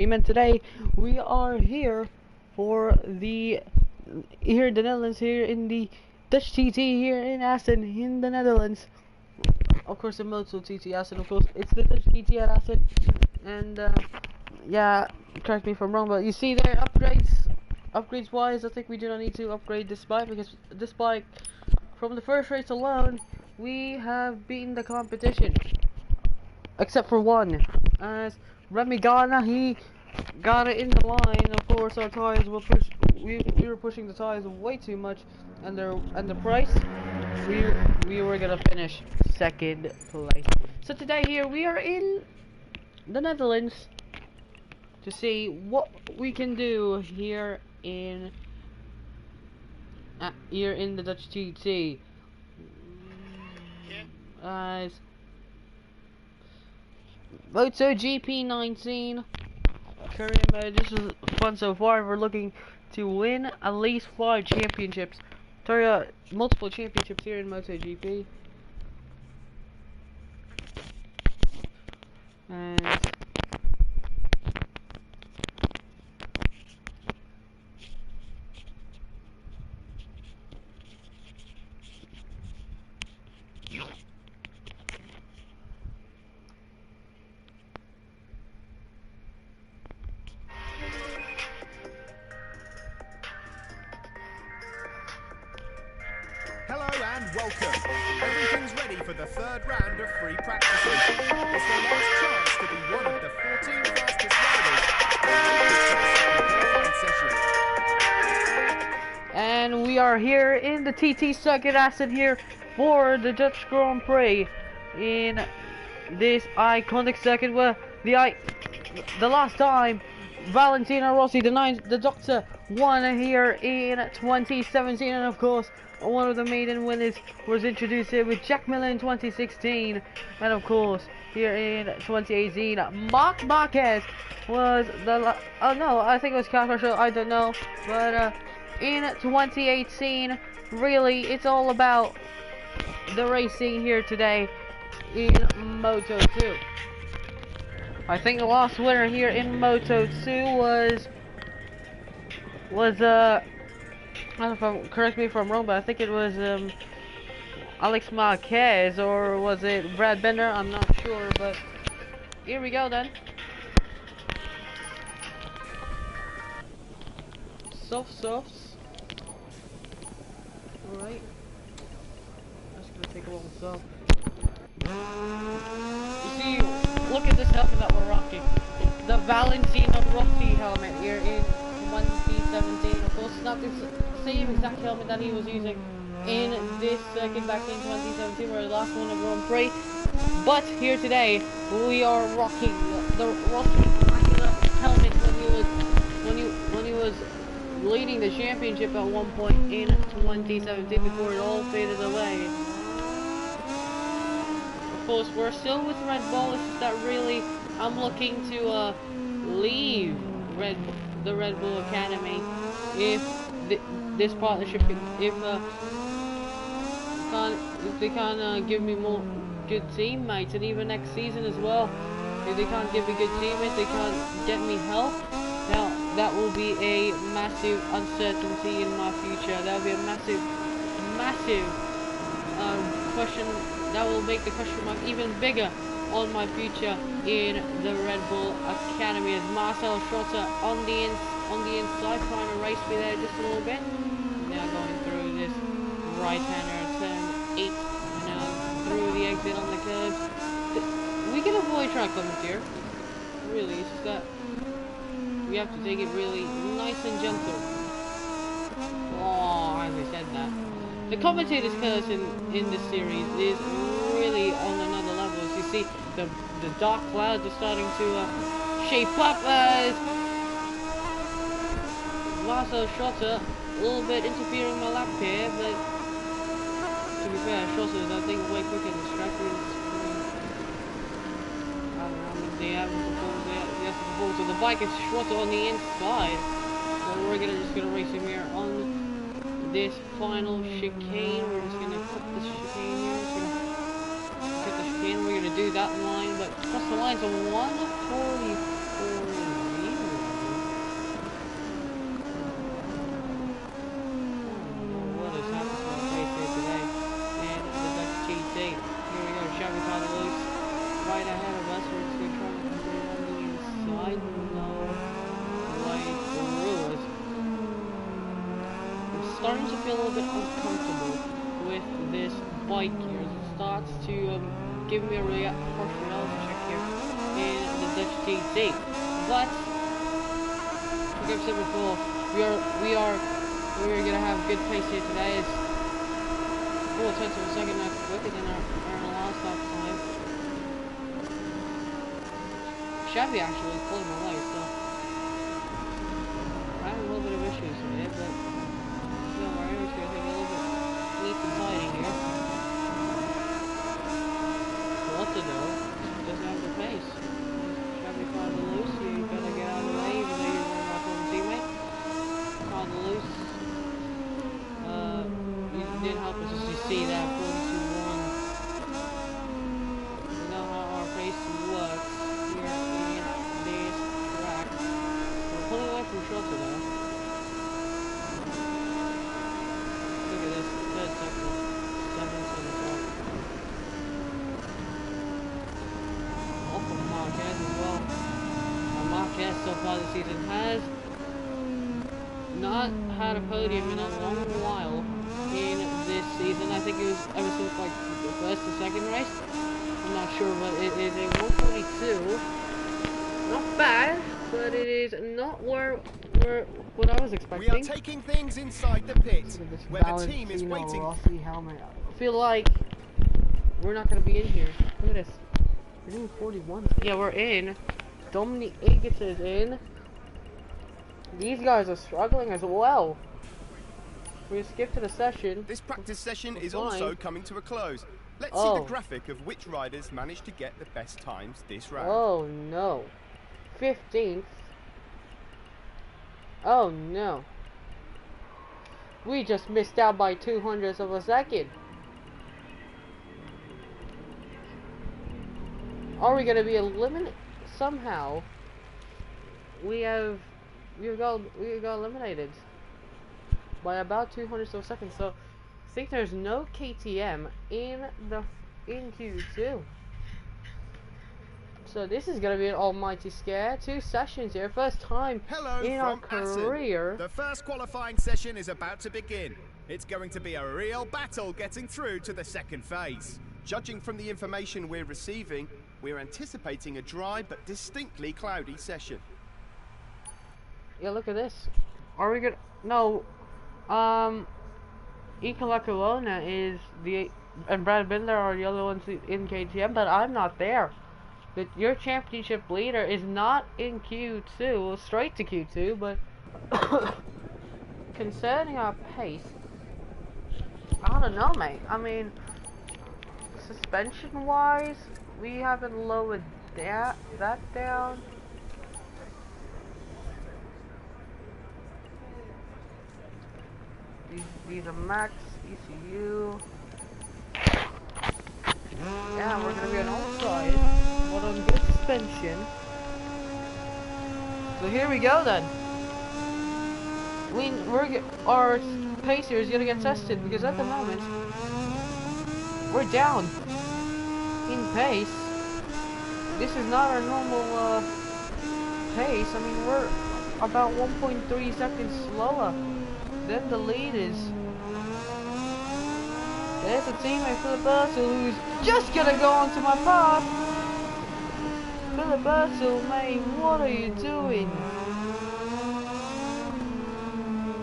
And today we are here for here in the Netherlands, here in the Dutch TT here in Assen in the Netherlands. Of course, the Moto TT Assen. Of course, it's the Dutch TT at Assen. And yeah, correct me if I'm wrong, but you see there upgrades wise, I think we do not need to upgrade this bike because this bike, from the first race alone, we have beaten the competition, except for one, as Remy Gana, he got it in the line. Of course, our tires were we were pushing the tires way too much, and the price, we were gonna finish second place. So today here we are in the Netherlands to see what we can do here in the Dutch TT. As MotoGP 19 career mode. This is fun so far. We're looking to win at least 5 championships. Sorry, multiple championships here in MotoGP. And hello and welcome. Everything's ready for the third round of free practices. It's the last chance to be one of the 14 fastest riders. And we are here in the TT circuit Assen here for the Dutch Grand Prix in this iconic circuit where the last time Valentino Rossi, the Doctor, won here in 2017, and of course one of the maiden winners was introduced here with Jack Miller in 2016, and of course here in 2018 Marc Marquez was oh no, I think it was Carlos, I don't know, but in 2018, really, it's all about the racing here today in Moto 2. I think the last winner here in Moto 2 was I don't know correct me if I'm wrong, but I think it was Alex Marquez, or was it Brad Bender? I'm not sure, but here we go then. Softs. Alright. That's gonna take a long stop. You see, look at this helmet that we're rocking. The Valentino Rossi helmet here in 2017. Of course, it's not the same exact helmet that he was using in this circuit back in 2017, where he last won a Grand Prix. But here today, we are rocking the Rossi helmet when he was leading the championship at one point in 2017 before it all faded away. Of course, we're still with Red Bull. It's just that really I'm looking to leave the Red Bull Academy if this partnership, if they can't give me more good teammates, and even next season as well, if they can't give me good teammates, they can't get me help. Now that will be a massive uncertainty in my future. That will be a massive question. That will make the question mark even bigger on my future in the Red Bull Academy. As Marcel Schrotter on the inside, trying to race me there just a little bit. Now going through this right-hander, turn 8. Now through the exit on the curves. We can avoid track limits here. Really, it's just that we have to take it really nice and gentle. Oh, as I said that. The commentator's curse in this series is really on another level. As you see, the dark clouds are starting to shape up as Marcel Schotter a little bit interfering my lap here, but to be fair, Schotter is I think way quicker than Stratford. They haven't performed, so the bike is Schrotter on the inside. So we're just gonna race him here on this final chicane. We're just gonna cut this chicane here. Cut the chicane. We're gonna do that line, but cross the lines on 144. starting to feel a little bit uncomfortable with this bike here. It starts to give me a harsh reality check here in the Dutch TT. But like I've said before, we're gonna have good pace here today. It's 4/10 of a second quicker than our last lap time. Chevy actually pulled my way, so I have a little bit of issues with it, but don't worry, we're just gonna take a little bit neat and tidy here. What to do? Doesn't have the pace. Chevy caught the loose, you better get out of the way, even though you're running off on the teammate. Caught the loose. You didn't help us as you see that 42-1. You know how our pace works here in this track. We're pulling away from Schultz though. Look at this, third sector. 7th on the top. Off of Marquez as well. And Marquez so far this season has not had a podium in a long while in this season. I think it was ever since like the first or second race. I'm not sure, but it is a 142. Not bad, but it is not where what I was expecting. We are taking things inside the pit, where the team is waiting. Rossi helmet. I feel like we're not going to be in here. Look at this. We're doing 41. Yeah, we're in. Dominic Eggers is in. These guys are struggling as well. We skip to the session. This practice session is also coming to a close. Let's see the graphic of which riders managed to get the best times this round. Oh no. 15th. Oh no. We just missed out by 200ths of a second. Are we gonna be eliminated somehow? We got eliminated by about 200ths of a second. So I think there's no KTM in Q2. So this is gonna be an almighty scare. 2 sessions here, first time in our career. Assen. The first qualifying session is about to begin. It's going to be a real battle getting through to the second phase. Judging from the information we're receiving, we're anticipating a dry but distinctly cloudy session. Yeah, look at this. Are we gonna? No. Ika Corona is and Brad Binder are the other ones in KTM, but I'm not there. Your championship leader is not in Q2, well, straight to Q2, but concerning our pace, I don't know, mate. I mean, suspension-wise, we haven't lowered that down. These are max ECU. Yeah, we're gonna be on all sides, but on good suspension. So here we go then. Our pace here is gonna get tested because at the moment we're down in pace. This is not our normal pace. I mean, we're about 1.3 seconds slower than the lead is. There's a teammate, Philip Ursul, who's just gonna go onto my path. Philip Ursul, mate, what are you doing?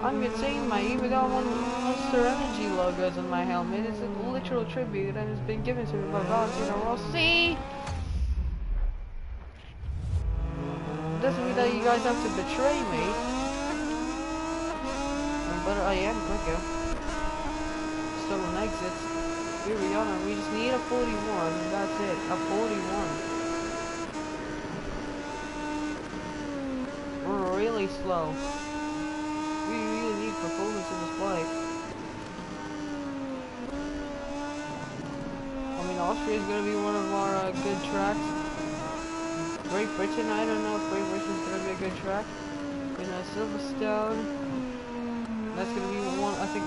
I'm your teammate, even though I'm on Monster Energy logos on my helmet. It's a literal tribute and it's been given to me by Valentino Rossi. Doesn't mean that you guys have to betray me. But I am quicker. Stolen exits. Here we are. We just need a 41. And that's it. A 41. We're really slow. We really need performance in this bike. I mean, Austria is going to be one of our good tracks. Great Britain, I don't know if Great Britain is going to be a good track. In Silverstone. That's gonna be one, I think,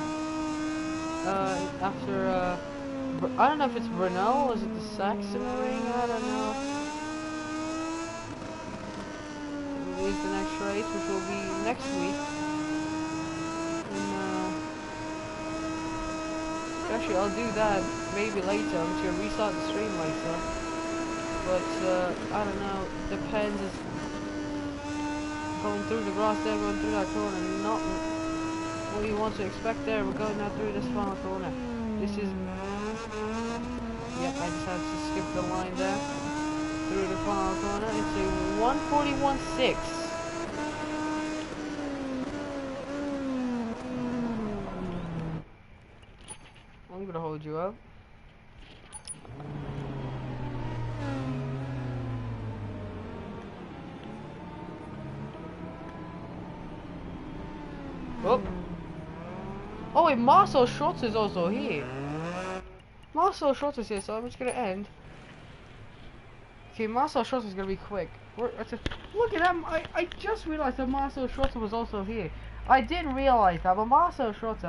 after, I don't know if it's Brno, or is it the Saxon Ring, I don't know. Is the next race, which will be next week, in Actually, I'll do that maybe later. I'm just gonna restart the stream later. But I don't know. Depends. It's going through the grass there, going through that corner. Not what you want to expect there. We're going now through this final corner. This is. Yep, I just had to skip the line there. Through the final corner. It's a 141.6. I'm gonna hold you up. Oh! Oh wait, Marcel Schwartz is also here. Marcel Schwartz is here, so I'm just gonna end. Okay, Marcel Schwartz is gonna be quick. Look at him! I just realized that Marcel Schwartz was also here. I didn't realize that, but Marcel Schwartz,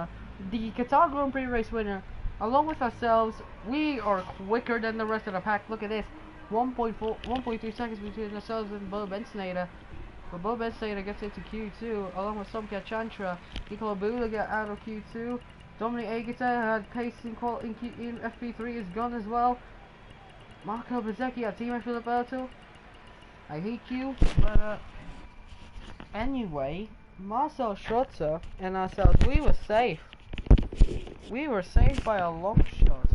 the Qatar Grand Prix race winner, along with ourselves, we are quicker than the rest of the pack. Look at this. 1.3 seconds between ourselves and Bo Bensnader. But Bo Bensnader gets into Q2, along with Somkia Chantra. Nicola Bula get out of Q2. Dominic Agata had pace in FP3 is gone as well. Marco Bezzecchi at Team Filiberto. I hate you, but anyway, Marcel Schrotter and ourselves, we were safe. We were saved by a long shot.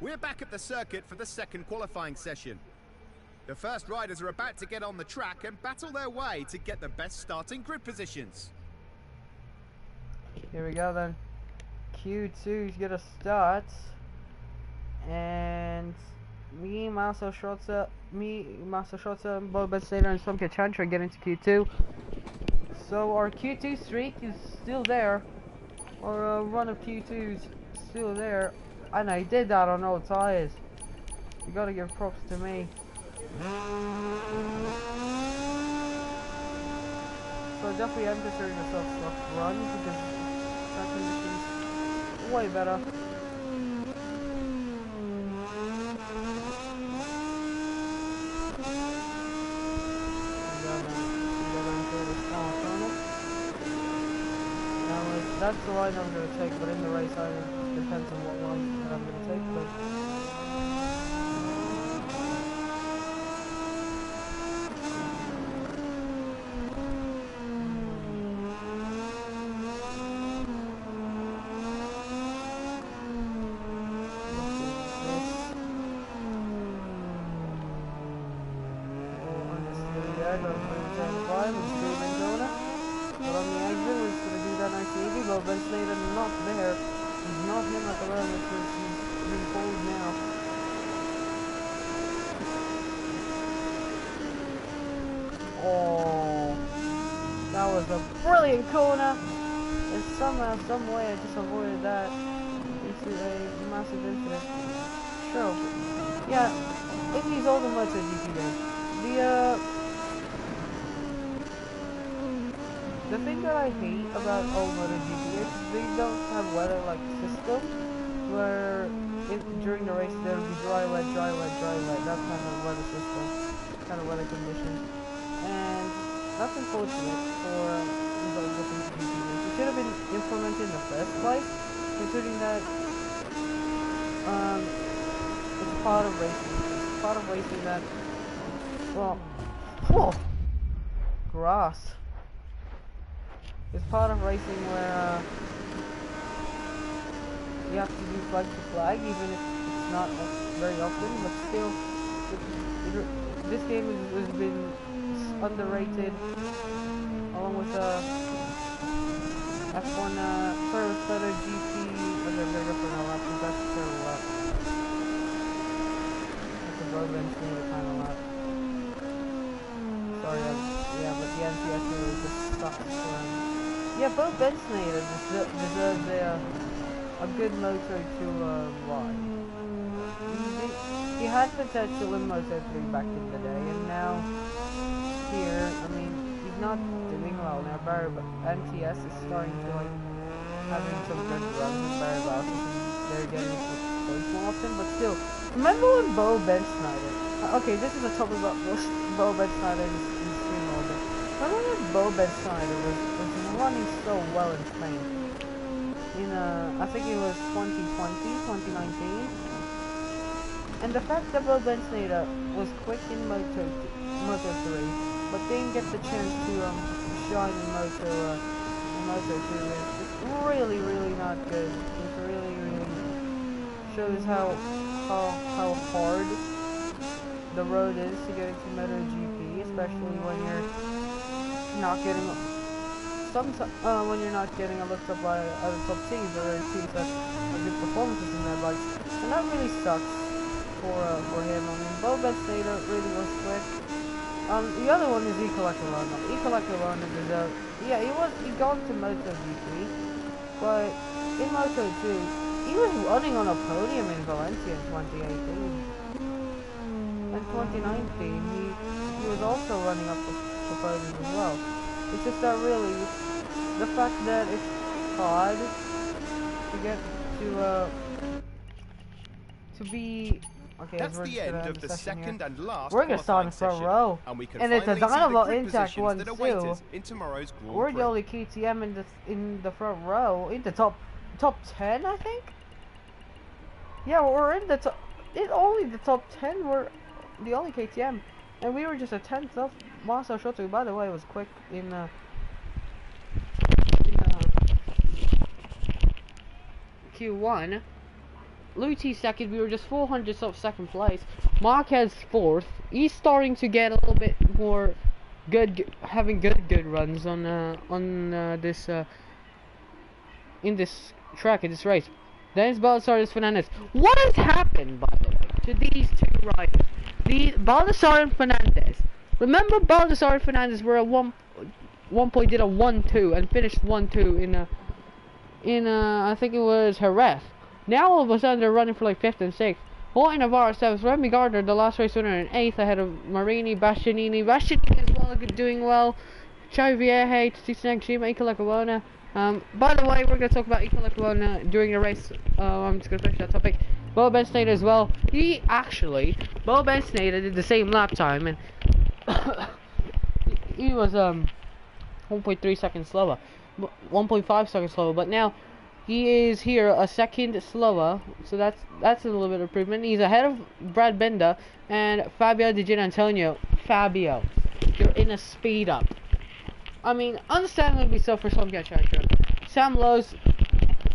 We're back at the circuit for the second qualifying session. The first riders are about to get on the track and battle their way to get the best starting grid positions. Here we go then. Q2's gonna start. And Marcel Schrotter, and Bo Bensnader and Somkia Chantra get into Q2. So our Q2 streak is still there. Our run of Q2's still there. And I did that on no tires. You gotta give props to me. So definitely I'm considering myself soft run because that condition's way better. That's the line I'm going to take, but in the race it depends on what line I'm going to take. But Bo Bensnader not there. He's not him at the moment because he's been pulled now. Oh, that was a brilliant corner. And somehow, some way, I just avoided that into a massive incident. Sure. Yeah, in these older MotoGP games, the thing that I hate about old MotoGP is they don't have weather-like system where during the race there will be dry, wet, dry, wet, dry, wet. That kind of weather system, kind of weather conditions, and that's unfortunate for these old MotoGP games. It should have been implemented in the first place, considering that it's part of racing. It's part of racing that, well, grass. It's part of racing where you have to do flag to flag, even if it's not very often, but still, this game has been underrated, along with F1 Further GP. Okay, I'm gonna go for an lap because that's a terrible lap. That's a Bo Bensnader kind of lap. Sorry, yeah, but the NPS was just sucks. Yeah, Bo Bensnader deserves a good moto to ride. He had potential in Moto3 back in the day, and now here, I mean, he's not doing well now. But NTS is starting to like having some good runs in Barry Bowser, and they're getting into points more often. But still, remember when Bo Bensnader? Okay, this is a topic about Bo Bensnader in stream all day. Remember when Bo Bensnader was running so well in Spain? in I think it was 2020, 2019. And the fact that Bob Bensnada was quick in Moto 3, but didn't get the chance to shine in Moto 2 is just really, really not good. It really, really shows how hard the road is to get into MotoGP, especially when you're not getting when you're not getting looked up by other top teams or other teams that have good performances in their bikes, and that really sucks for him. I mean, Bo Bensnada really was quick. The other one is Ecolacalona deserved. Yeah, he got to MotoGP, but in Moto 2, he was running on a podium in Valencia in 2018. In 2019, he was also running up the podium as well. It's just that really, the fact that it's hard to get to be. Okay, that's the end of the second and last. We're gonna start in the front row, and it's a Dynamo intact one too. In tomorrow's Grand We're Prix. the only KTM in the front row, in the top 10, I think. Yeah, we're in the top. It's only the top 10. We're the only KTM, and we were just a 10th off. Master Shoto, by the way, was quick in Q1. Luti second, we were just 400ths off second place. Marquez fourth. He's starting to get a little bit more having good runs on this in this track, in this race. Then it's Baldassarre Fernandez. What has happened, by the way, to these two riders? Baldassarre and Fernandez. Remember, Baldassarre and Fernandez were at one point did a 1-2 and finished 1-2 in I think it was Jerez. Now all of a sudden they're running for like 5th and 6th. Jorge Navarro 7th. Remy Gardner, the last race winner, in 8th ahead of Marini, Bastianini. Bastianini as well, doing well. Xavier, Tsutsune Shima, Ecolacalona. By the way, we're going to talk about Ecolacalona during the race. I'm just going to finish that topic. Bo Bensnada as well. Bo Bensnada did the same lap time, and he was 1.3 seconds slower, 1.5 seconds slower, but now he is here a second slower, so that's a little bit of improvement. He's ahead of Brad Binder and Fabio Di Giannantonio. Fabio, you're in a speed up. I mean, understandably so for some catcher. Sam Lowe's,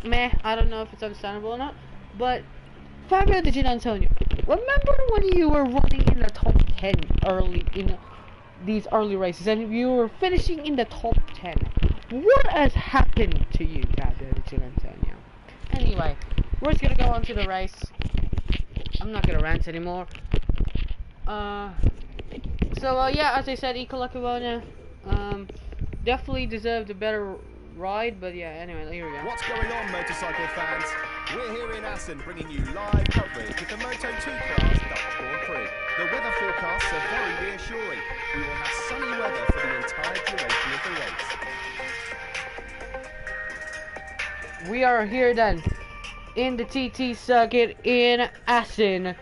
meh, I don't know if it's understandable or not, but Fabio Di Giannantonio, remember when you were running in the top 10 early in these early races and you were finishing in the top 10? What has happened to you, Fabio Di Giannantonio? Anyway, we're just gonna go on to the race. I'm not gonna rant anymore. Yeah, as I said, Ecolacalona definitely deserved a better ride, but yeah, anyway, here we go. What's going on, motorcycle fans? We're here in Assen bringing you live coverage with the Moto2 class Dutch Grand Prix. The weather forecasts are very reassuring. We will have sunny weather for the entire duration of the race. We are here then in the TT circuit in Assen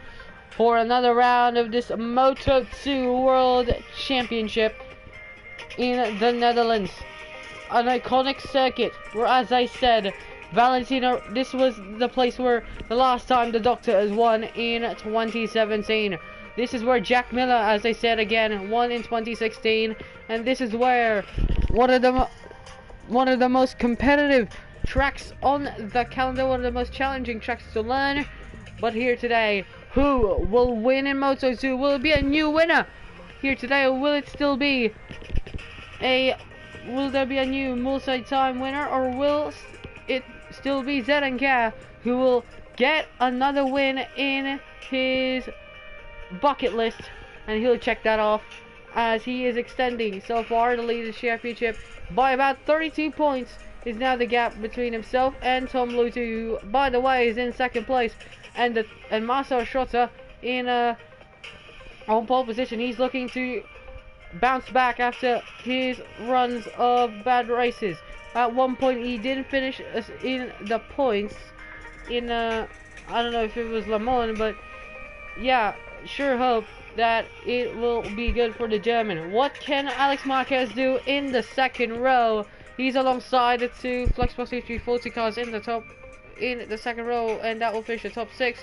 for another round of this Moto2 World Championship in the Netherlands. An iconic circuit where, as I said, Valentina, this was the place where the last time the Doctor has won in 2017. This is where Jack Miller, as I said again, won in 2016, and this is where one of the most competitive tracks on the calendar, one of the most challenging tracks to learn. But here today, who will win in Moto2? Will it be a new winner here today, or will it still be will there be a new multi-time winner, or will it still be ZNK who will get another win in his bucket list, and he'll check that off as he is extending so far the lead of the championship by about 32 points. Is now the gap between himself and Tom Lutu, who, by the way, is in second place, and Marcel Schrotter in on pole position. He's looking to bounce back after his runs of bad races. At one point he didn't finish in the points in I don't know if it was Le Mans, but yeah, sure hope that it will be good for the German. What can Alex Marquez do in the second row He's alongside the two Flexbox H340 cars in the top, in the second row, and that will finish the top 6.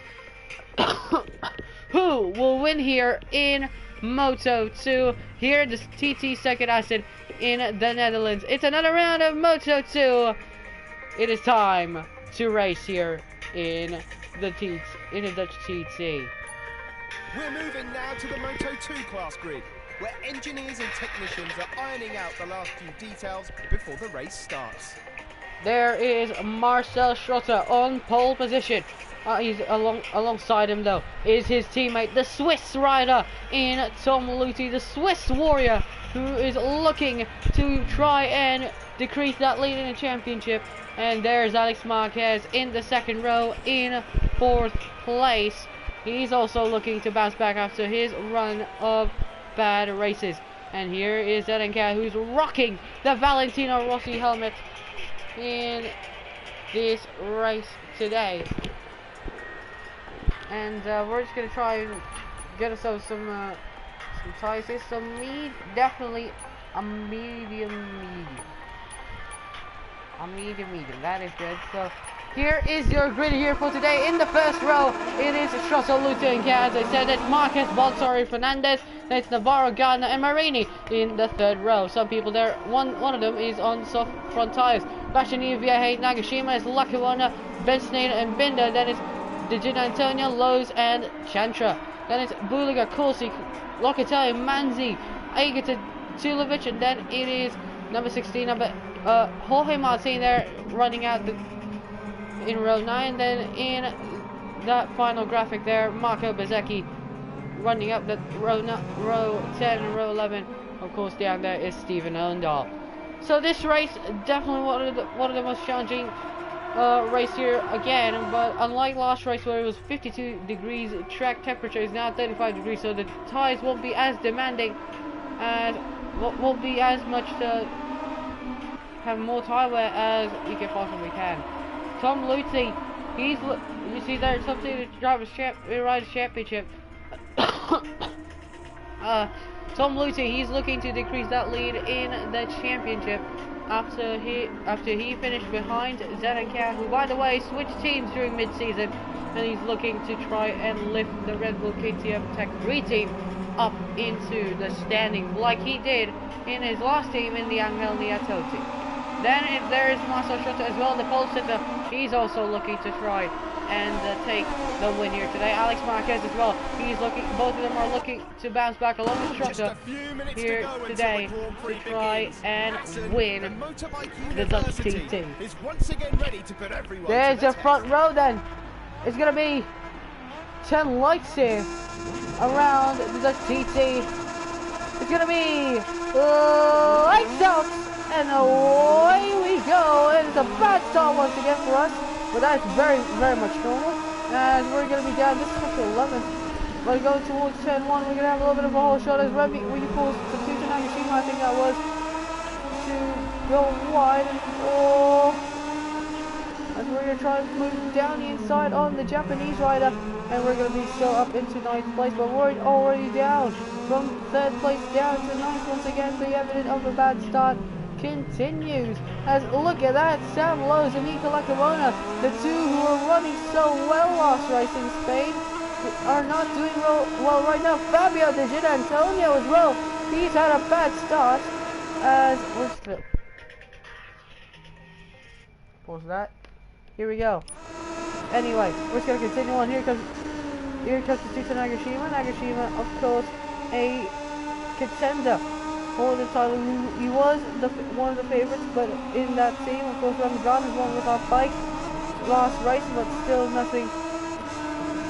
Who will win here in Moto 2 here at the TT Second Assen in the Netherlands? It's another round of Moto 2. It is time to race here in the Dutch TT. We're moving now to the Moto 2 class grid, where engineers and technicians are ironing out the last few details before the race starts. There is Marcel Schrotter on pole position. He's alongside him though is his teammate, the Swiss rider in Tom Luthi, the Swiss warrior, who is looking to try and decrease that lead in the championship. And there's Alex Marquez in the second row in 4th place. He's also looking to bounce back after his run of bad races. And here is Zelenka, who's rocking the Valentino Rossi helmet in this race today. And we're just gonna try and get ourselves some tires. It's definitely a medium. A medium. That is good. So here is your grid here for today. In the first row, it is Schrotter, Luthi, and as I said, it's Marquez, Balsari, Fernandez. It's Navarro, Gardner, and Marini in the third row. Some people there, one of them is on soft front tires. Bashani, Vieja, Nagashima, is Lackawanna, Ben Sneijder, and Binder. Then it's Digit Antonio, Lowe's, and Chantra. Then it's Buliga, Corsi, Locatelli, Manzi, Agata, Tulovic, and then it is number 16, Jorge Martin there running out in row 9. Then in that final graphic there, Marco Bezzecchi running up the row 10 and row 11. Of course, down there is Stephen Owendahl. So this race definitely one of the most challenging race here again, but unlike last race where it was 52 degrees, track temperature is now 35 degrees, so the tires won't be as demanding and won't be as much to have more tire wear as you can possibly can. Tom Luthi, you see there, top 2 Riders Championship. Tom Luthi, he's looking to decrease that lead in the championship after he finished behind Zelenka, who by the way switched teams during mid-season, and he's looking to try and lift the Red Bull KTM Tech 3 team up into the standings like he did in his last team in the Angel Nieto team. Then there is Marcel Schrotter as well, the pole sitter. He's also looking to try and take the win here today. Alex Marquez as well. Both of them are looking to bounce back along with Schrotter here today to try and win the Dutch TT. There's your front row then. It's going to be 10 lights here around the Dutch TT. It's going to be lights out. And away we go. And it's a bad start once again for us, but that's very, very much normal. And we're going to be down. This is sector 11. We're going towards 10-1. We're going to have a little bit of a hole shot as Remy, when you pull the Tuta Nagashima, I think that was, to go wide. And we're going to try and move down the inside on the Japanese rider. And we're going to be still up into 9th place, but we're already down from 3rd place down to 9th once again. So the evidence of a bad start continues. As look at that, Sam Lowe's and Nico Lackawanna, the two who were running so well last race in Spain, are not doing well right now. Fabio De Gita Antonio as well, he's had a bad start. As pause that. Here we go. Anyway, we're just gonna continue on. Here comes the Tuta Nagashima. Nagashima, of course, a contender for the title. He was one of the favorites, but in that team, of course, Ramadan is one with our bike last race, but still nothing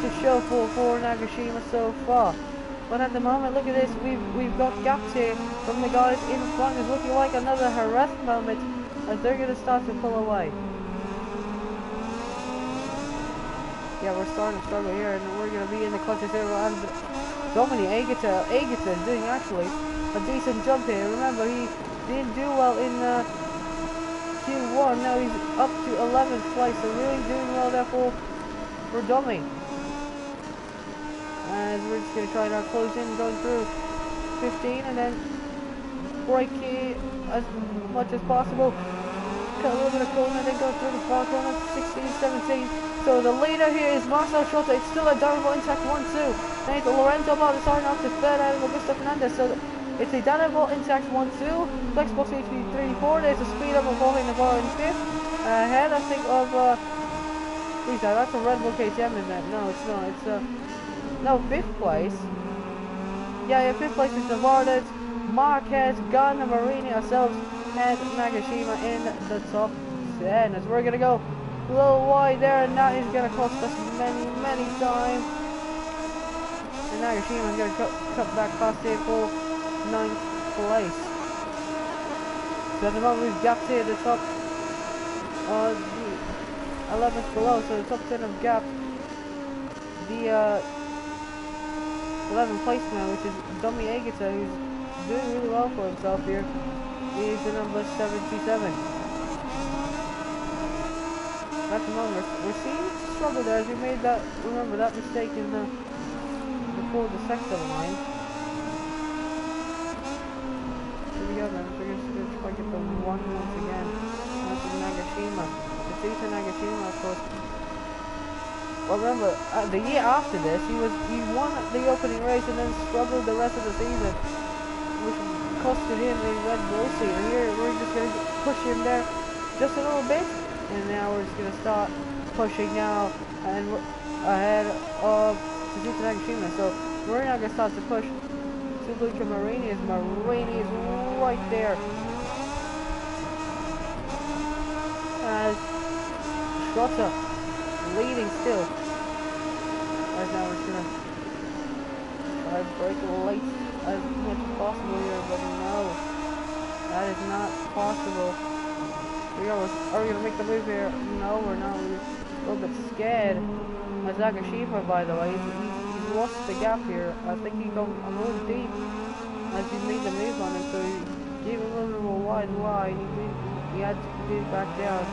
to show for Nagashima so far. But at the moment, look at this, we've got gaps here from the guys in front. It's looking like another Jerez moment as they're going to start to pull away. Yeah, we're starting to struggle here, and we're going to be in the clutches here. And Dominic Agata is doing actually a decent jump here. Remember, he didn't do well in Q1. Now he's up to 11th place, so really doing well there for Domi. And we're just going to try to close in, going through 15 and then brake key as much as possible. Cut a little bit of corner, then go through the far corner, 16, 17. So the leader here is Marcel Schrotter. It's still a downable intact 1-2. Then it's Lorenzo Baldessari off the third out of Augusto Fernandez. So it's a downable intact 1-2. Flexible CHP 3-4. There's a speed up of Jorge Navarro in fifth. Ahead, I think, of who's that? That's a Red Bull KTM, isn't it? No, it's not. It's no, fifth place. Yeah, fifth place is Navarro, Marquez, Gardner, Marini, ourselves, and Nagashima in the top 10. As we're gonna go a little wide there, and that is gonna cost us many times. And Nagashima is gonna cut back past here for 9th place. So at the moment we've gapped here the top the 11th below, so the top 10 have gapped the 11th place now, which is Domi Egeta, who's doing really well for himself here. He's the number 77. At the moment, we're seeing struggle there as we made that, remember that mistake in the before the sector line. Here we go then, so we're just going to try to get the one once again. That's Nagashima. It's Yuta Nagashima, of course. Well, remember, the year after this, he won the opening race and then struggled the rest of the season, which costed him a Red Bull seat. And here we're just going to push him there just a little bit, and now we're just going to start pushing now, and we're ahead of Suzuki Nagashima. So we're now going to start to push to Luca Marini, as Marini is right there. As Schrotter leading still. Right now we're just gonna try to break late as much as possible here, but no, that is not possible. Here we go. Are we gonna make the move here? No, we're not. We're a little bit scared. As Nagashima, by the way, he's lost the gap here. I think he's going a little deep as he made the move on him, so he gave him a little bit of a wide line. He had to do it back down.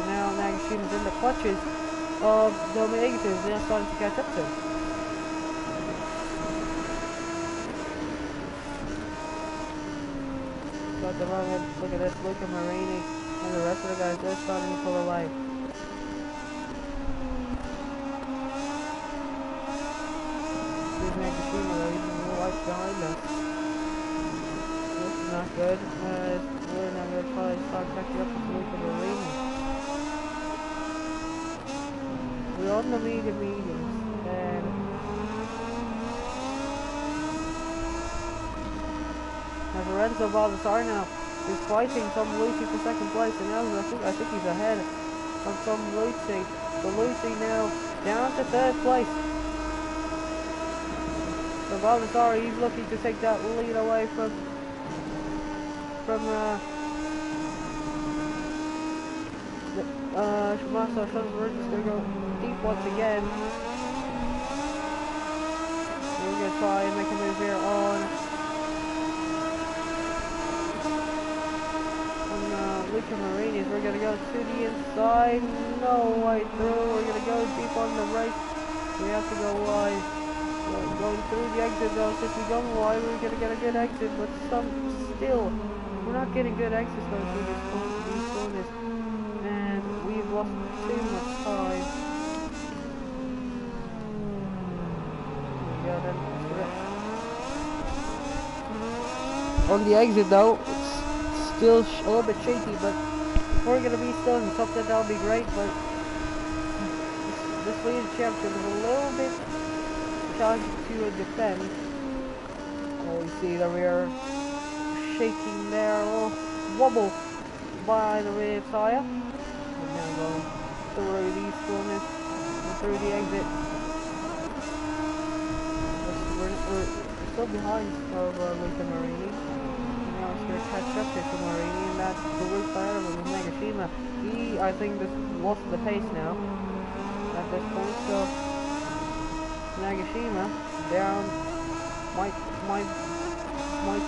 Now Nagashima's in the clutches of Domi Egeta, who's now starting to catch up to him. So at the moment, look at this, Luca Marini and the rest of the guys, they're starting to pull away. Here's Nagashima though, he's right behind us. This is not good, we're now going to try to start catching up with Luca Marini. We're on the mediums, and Lorenzo Baldessari now is fighting Tom Lucy for second place, and now I think he's ahead of Tom Lucy. So Lucy now down to third place. So Baldessari, he's looking to take that lead away from Marcel Schrotter. We're just going to go deep once again. We're going to try and make a move here on Luca Marini. We're going to go to the inside, no way through. We're going to go deep on the right. We have to go wide. We're going through the exit though. Since we go wide, we're going to get a good exit, but still, we're not getting good exits going through these corners. And we've lost too much time. Yeah, then on the exit though, it's still a little bit shaky, but if we're going to be still in the top 10, that would be great, but this lead championship is a little bit challenging to defend. Oh, you see the rear shaking there, a little wobble by the rear tyre. We're now going through these corners and through the exit. We're still behind of Luca Marini. Now it's going to catch up here to Marini, and that's the weak side of him with Nagashima. He, I think, just lost the pace now at this point, so Nagashima down might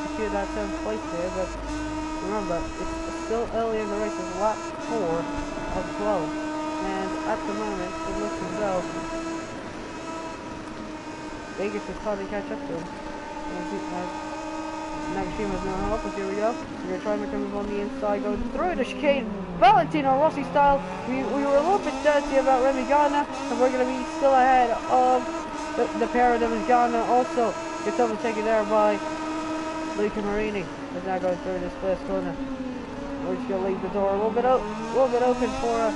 secure that 10th place there, but remember, it's still early in the race. It's lap 4 of 12, and at the moment it looks as though Vegas is trying to catch up to him. Nagashima's gonna help us. Here we go. We're gonna try and make a move on the inside, go through the chicane, Valentino Rossi style. We were a little bit dirty about Remy Gardner, and we're gonna be still ahead of the pair of them. Is Gardner also gets overtaken there by Luca Marini. Is now going through this first corner. We're just gonna leave the door a little bit open for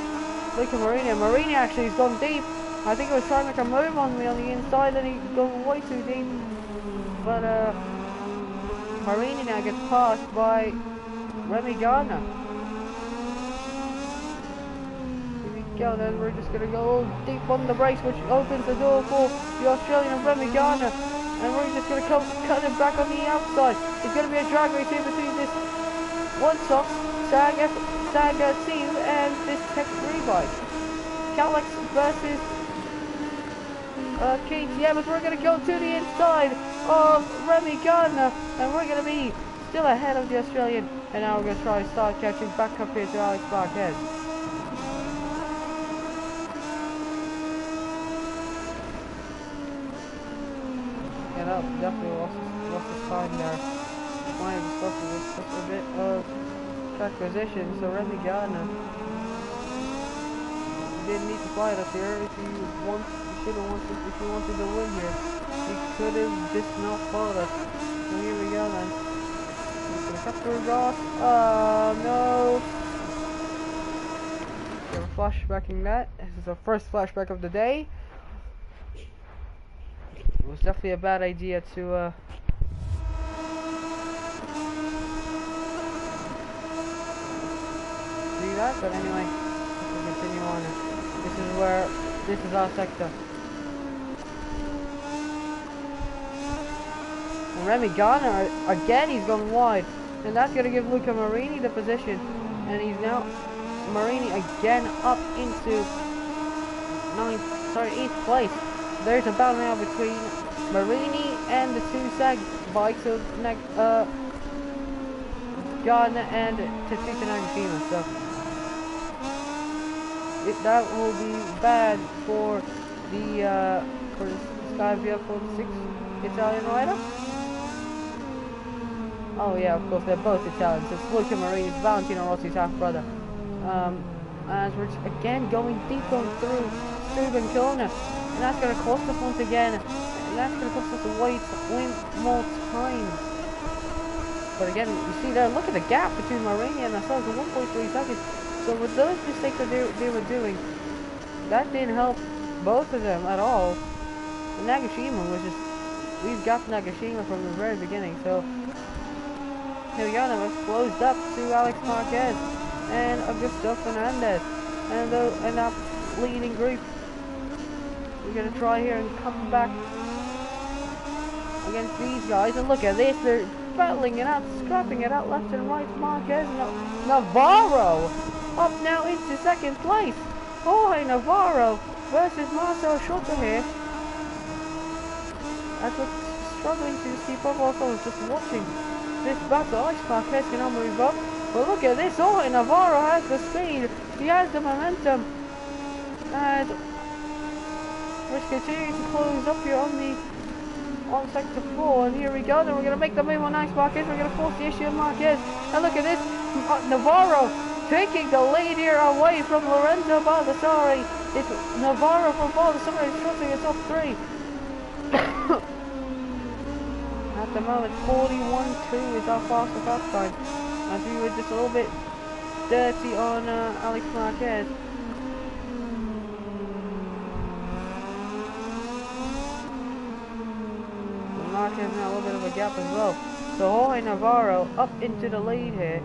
Luca Marini. And Marini actually has gone deep. I think he was trying to make a move on me on the inside, and he gone way too deep. But Marini now gets passed by Remy Gardner. Here we go then, we're just going to go deep on the brakes, which opens the door for the Australian Remy Gardner. And we're just going to cut it back on the outside. It's going to be a drag race here between this one-top Saga team and this Tech 3 bike. Calex versus KTM, as we're going to go to the inside of Remy Gardner, and we're going to be still ahead of the Australian, and now we're going to try and start catching back up here to Alex Marquez. Yeah, that definitely lost his time there. Might have just a bit of track position, so Remy Gardner didn't need to fight us here. If you wanted to win here, he could have just not followed us. So here we go then. He's gonna cut through Ross. Oh no! We're flashbacking that. This is our first flashback of the day. It was definitely a bad idea to do that, but anyway, we'll continue on. This is our sector. And Remy Gardner, again, he's gone wide. And that's going to give Luca Marini the position. And he's now, Marini again up into 8th place. There's a battle now between Marini and the two SAG bikes of Gardner and Tatsuki Nagashima. So that will be bad for the Skyvia 46 Italian rider. Oh yeah, of course they're both Italians. It's Luca Marini, it's Valentino Rossi's half brother. As we're again going deep on through Stuben corner, and that's going to cost us once again. And that's going to cost us a way to win more time. But again, you see there, look at the gap between Marini and ourselves, 1.3 seconds. So with those mistakes that they were doing, that didn't help both of them at all. And Nagashima was just, we've got Nagashima from the very beginning. So here we go, now it's closed up to Alex Marquez and Augusto Fernandez and that leading group. We're gonna try here and come back against these guys, and look at this, they're battling it out, scrapping it out left and right. Marquez, Navarro up now into 2nd place. Jorge Navarro versus Marcel Schotter here. As we're struggling to keep up, also just watching this battle. Alex Marquez can now move up, but look at this, Jorge Navarro has the speed, he has the momentum, and we're continuing to close up here on sector 4, and here we go. Then we're going to make the move on Alex Marquez. We're going to force the issue on Marquez, and look at this, Navarro taking the lead here away from Lorenzo Baldassari. It's Navarro from Baldassari shooting us off 3. At the moment, 41.2 is our fastest lap time, as we were just a little bit dirty on Alex Marquez. Marquez now a little bit of a gap as well. So Jorge Navarro up into the lead here.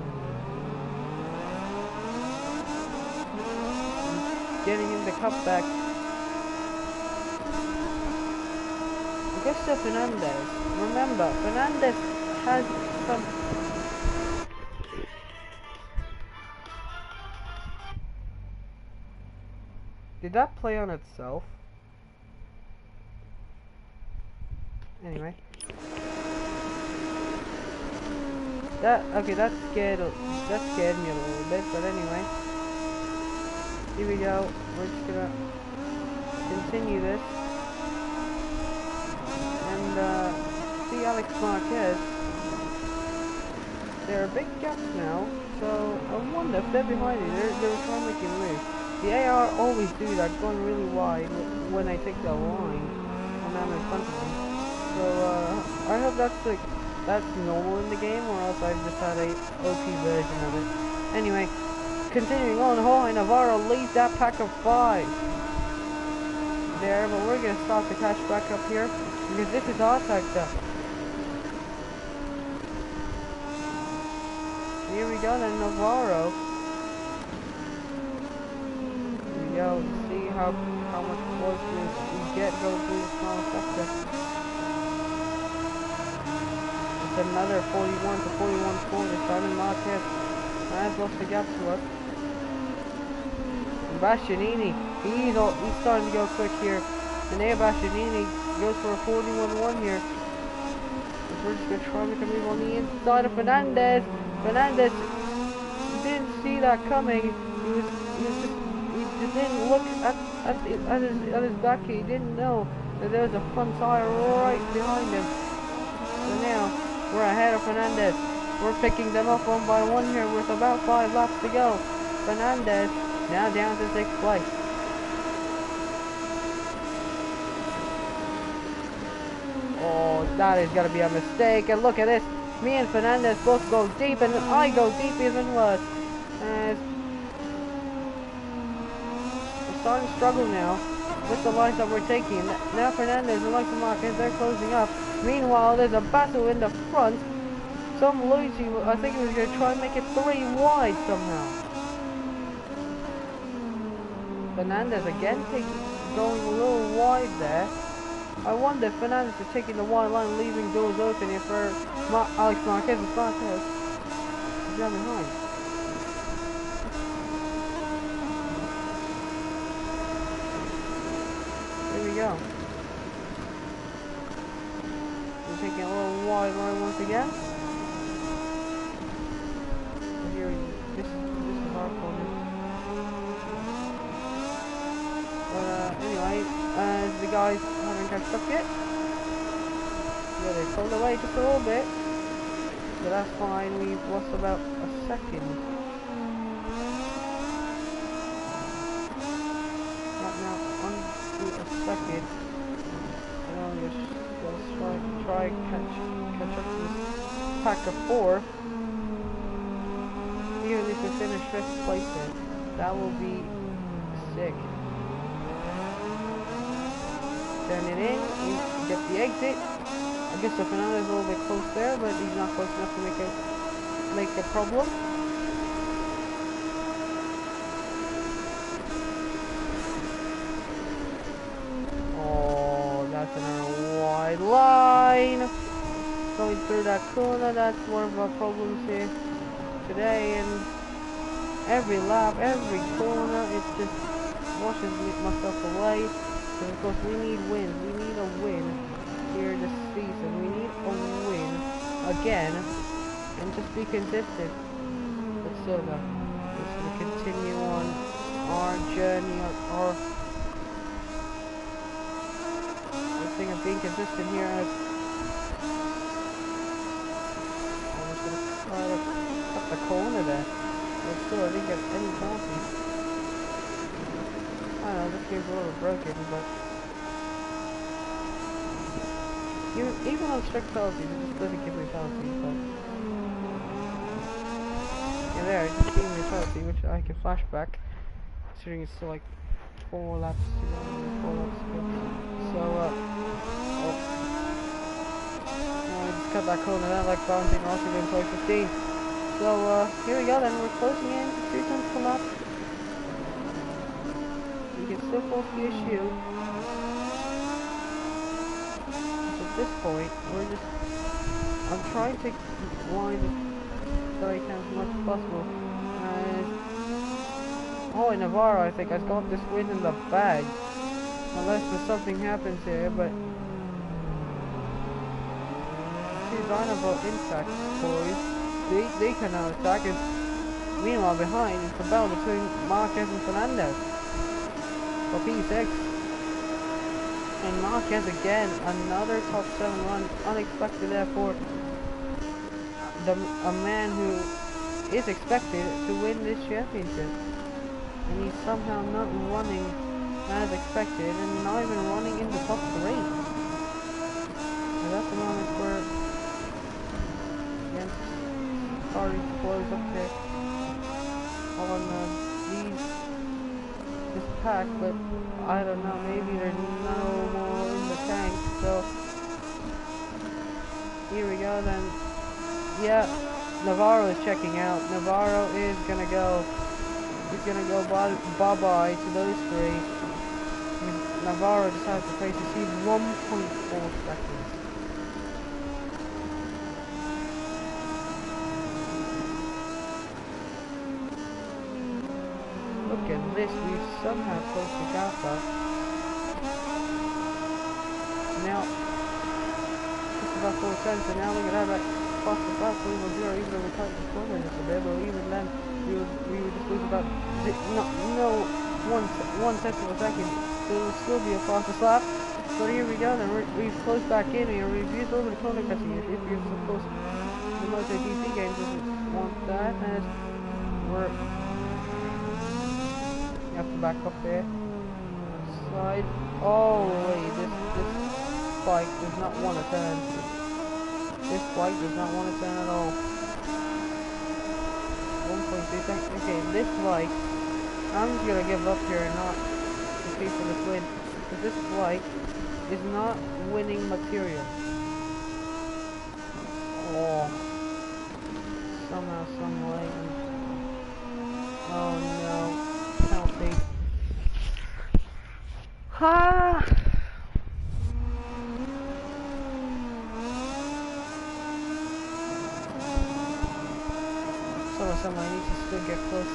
Getting in the cutback. Augusto Fernandez. Remember, Fernandez has some... Did that play on itself? Anyway. That scared me a little bit, but anyway. Here we go. We're just gonna continue this. Alex Marquez. There are big gaps now, so I wonder if they're behind me. They're trying to make a move. The AR always do that, going really wide when I take the line, and I'm in front of them. So I hope that's normal in the game, or else I've just had a OP version of it. Anyway, continuing on, Jorge Navarro leads that pack of 5 there, but we're gonna start to catch back up here because this is our sector. Here we go, then Navarro. Here we go. See how much closer we get going through the small sector. It's another 41 to 41.4. Simon Marquez has lost the gap to us. And Bastianini, he's starting to go quick here. And there Bastianini goes for a 41.1 here. We're just gonna try to make a move on the inside of Fernandez. Fernandez didn't see that coming. He just didn't look at his back. He didn't know that there was a front tire right behind him. So now we're ahead of Fernandez. We're picking them up one by one here with about 5 laps to go. Fernandez now down to 6th place. Oh, that is gonna be a mistake. And look at this. Me and Fernandez both go deep, and I go deep even worse. As we're starting to struggle now with the lines that we're taking. Now Fernandez and Alex Marquez, they're closing up. Meanwhile, there's a battle in the front. Some Luigi, I think he was going to try and make it 3 wide somehow. Fernandez again going a little wide there. I wonder if Fernandez is taking the wide line, leaving doors open here for Alex Marquez and Marquez. He's down behind. Here we go. We're taking a little wide line once again. Here, this is our corner. But anyway, the guys haven't catched up yet. Yeah, they pulled away just a little bit. But that's fine, we've lost about a second. Right now, under a second. And I'm just try catch up to this pack of 4. Even if we finish 5th place in, that will be sick. Turn it in, you get the exit. I guess the Fernandez is a little bit close there, but he's not close enough to make a problem. Oh, that's another wide line. Going through that corner, that's one of our problems here today. And every lap, every corner, it just washes myself away. Because of course we need wins. We need a win here this season. We need a win again and just be consistent. But still though, just to continue on our journey, our thing of being consistent here. As I'm just gonna try to cut the corner there. But still I didn't get any penalties. I don't know, this game's a little broken, but even on strict penalties, it just doesn't give me penalties, but yeah, there, it just gave me a penalty, which I can flashback, considering it's still like 4 laps to go, 4 laps to go. So, I just cut that corner there, like bouncing also doing play 15. So, here we go then, we're closing in, 2 times per lap. You can still force the issue. At this point, I'm trying to wind so I can as much as possible. Oh, in Navarro, I think I've got this win in the bag. Unless there's something happens here, but see Rhinobo impact boys. They can now attack us. Meanwhile behind it's a battle between Marquez and Fernandez for P6. And Marquez again, another top 7 run, unexpected there for a man who is expected to win this championship. And he's somehow not running as expected, and not even running in the top 3. And at the moment we're again starting to close up there on this pack, but I don't know, maybe there's no more in the tank, so here we go then. Yeah, Navarro is checking out. Navarro is gonna go. He's gonna go bye-bye to those 3. Navarro decides to pace his seat 1.4 seconds. Look at this, we've somehow closed the gap up. Now, just about 4 cents, and now look at that, cost of about 0, even though we cut the corner just a bit, but even then, we would just lose about, one tenth of a second, so it will still be a fastest lap. But here we go, then we've closed back in, and we've used a little bit of corner cutting. If you're supposed to, the MotoGP game doesn't want that, and we're, you have to back up there, slide, oh wait, this bike does not want to turn. This bike does not want to turn at all. 1.2 seconds. Okay, this bike, I'm just gonna give up here and not compete for this win, because this bike is not winning material. Oh, somehow, some way. Oh no, penalty. Ha! Someone I need to still get close to.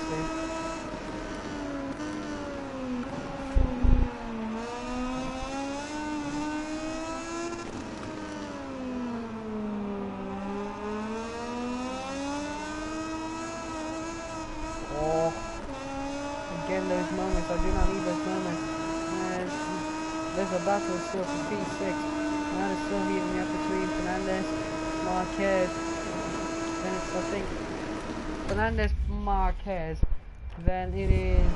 Oh, again those moments, I do not need those moments. And there's a battle still for P6. That is still heating up between Fernandez, Marquez, and it's, I think, Fernandez, Marquez, then it is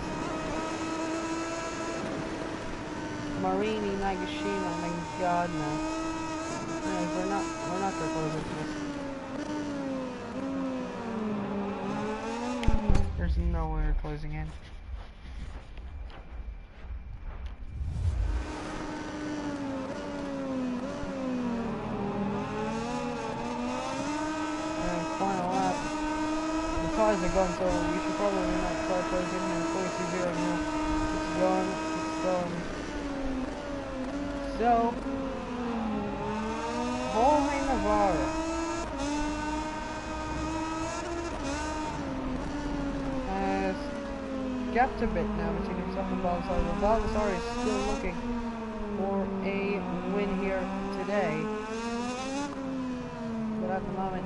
Marini, Nagashima, and God no. Anyways, we're not gonna close into this. There's no way we're closing in. And final lap. The tires are gone, so you should probably not try closing in 42-0 now. It's gone, it's gone. So, Jorge Navarro has gapped a bit now between himself and Baldassare. But Baldassare is still looking for a win here today. But at the moment,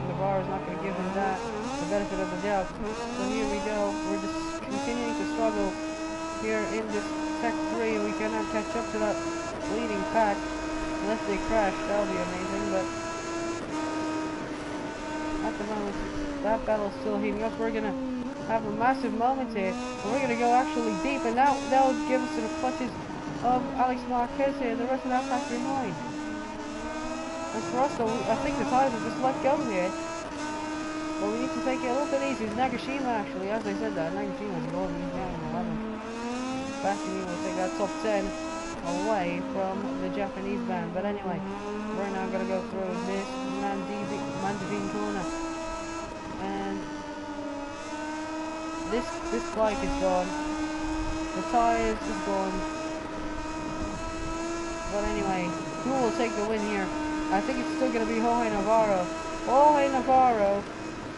Navarro is not going to give him that, the benefit of the doubt. So here we go, we're just continuing to struggle here in this Tech 3. We cannot catch up to that leading pack unless they crash. That would be amazing, but at the moment that battle's still heating up. We're going to have a massive moment here, and we're going to go actually deep, and that will give us to the clutches of Alex Marquez here and the rest of that pack behind. As for us though, I think the tires have just let go here. But we need to take it a little bit easy. It's Nagashima actually, as they said that. Nagashima's going, he's down in 11th. Backini will take that top 10 away from the Japanese band. But anyway, we're now going to go through this Mandivine corner. And this bike is gone. The tires is gone. But anyway, who will take the win here? I think it's still going to be Jorge Navarro. Jorge Navarro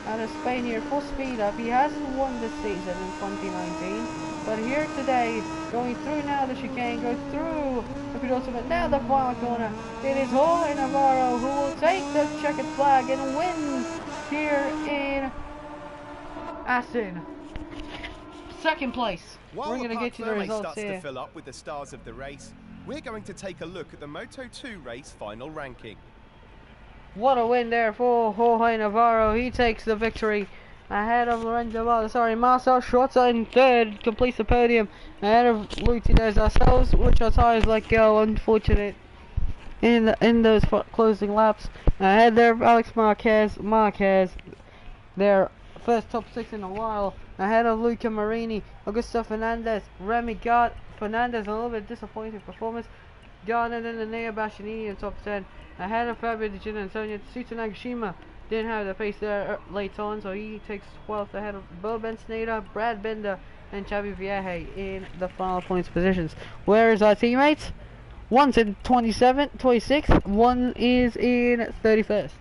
out of Spain here, full speed up. He hasn't won this season in 2019. But here today, going through now the chicane, goes through the penultimate, now the final corner. It is Jorge Navarro who will take the checkered flag and wins here in Assen. Second place. While We're going to get you the results starts here. to fill up with the stars of the race, we're going to take a look at the Moto2 race final ranking. What a win there for Jorge Navarro. He takes the victory ahead of Lorenzo Baldassari. Marcel Schwarzer in third completes the podium ahead of Luti Des ourselves, which our tires let go, unfortunate in those closing laps. Ahead there of Alex Marquez, their first top 6 in a while. Ahead of Luca Marini, Augusto Fernandez, Remy Gard. Fernandez a little bit disappointing performance. Garner and Nea Bastianini in top 10. Ahead of Fabio Di Giannantonio, Tsuta Nagashima didn't have the pace there late on, so he takes 12th ahead of Bo Ben Snyder, Brad Binder, and Xavi Vieje in the final points positions. Where is our teammates? One's in 26th, one is in 31st.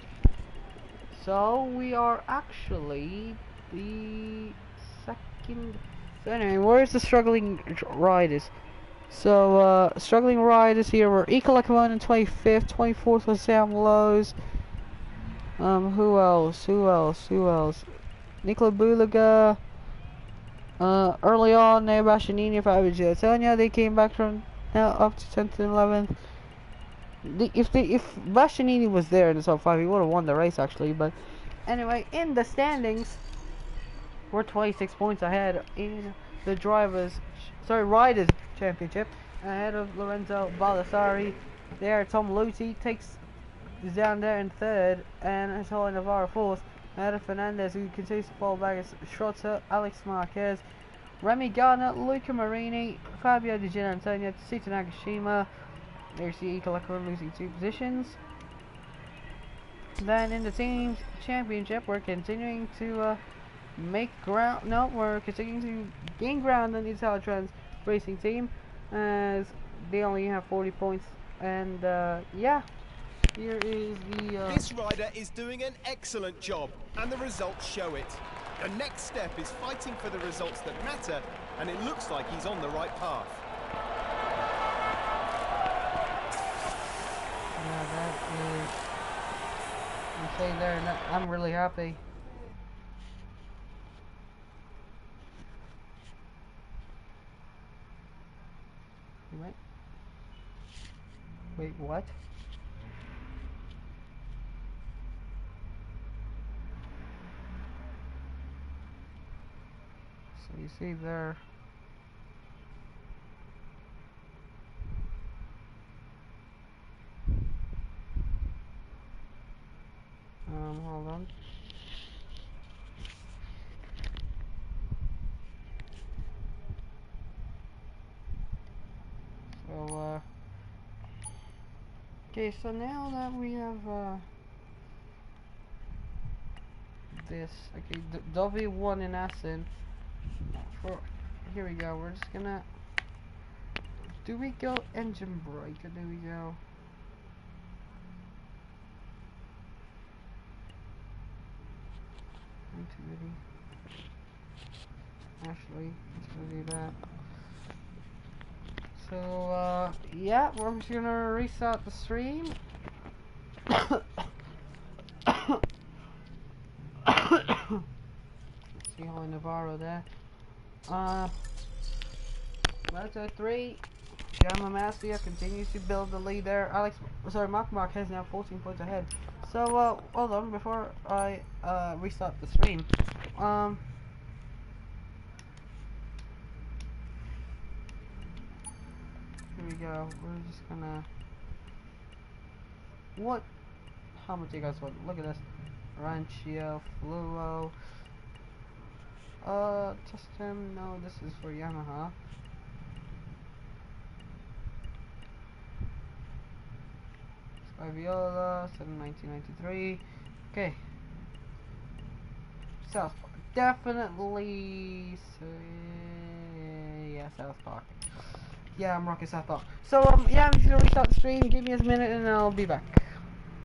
So we are actually the second. So anyway, where's the struggling riders? So struggling riders here were Ika Lacomon in 25th, 24th was Sam Lowe's. Who else? Nicola Bulaga. Early on, Nea Bastianini, Fabio Giannantonio, they came back from now up to 10th and 11th. If Bastianini was there in the top 5, he would have won the race actually. But anyway, in the standings, we're 26 points ahead in the Riders Championship, ahead of Lorenzo Baldassari. There, Tom Luti is down there in third, and Jorge Navarro fourth. Ahead of Fernandez, who continues to fall back, as Schrotter, Alex Marquez, Remy Gardner, Luca Marini, Fabio Di Giannantonio, Tsuta Nagashima. There's the Ecolacron losing 2 positions. Then in the team championship, we're continuing to make ground. No, we're continuing to gain ground on the Italtrans racing team, as they only have 40 points. And yeah, here is the. This rider is doing an excellent job, and the results show it. The next step is fighting for the results that matter, and it looks like he's on the right path. Yeah, that is. You say there, I'm really happy. Wait, what? So you see there. Hold on. So, okay, so now that we have, this, okay, W1 in Assen, here we go, we're just gonna, do we go engine brake, or do we go, actually, let's gonna do that. So, yeah, we're just gonna restart the stream. See how Navarro there. Moto 3, Gemma Masia continues to build the lead there. Mark Marquez now 14 points ahead. So, hold on, before I restart the stream. Here we go. We're just gonna. What? How much do you guys want? Look at this. Ranchio, Fluo. Custom. No, this is for Yamaha. Viola, 1993. Okay. South Park. Definitely. Yeah, South Park. Yeah, I'm rocking South Park. So, yeah, I'm just gonna restart the stream. Give me a minute and I'll be back.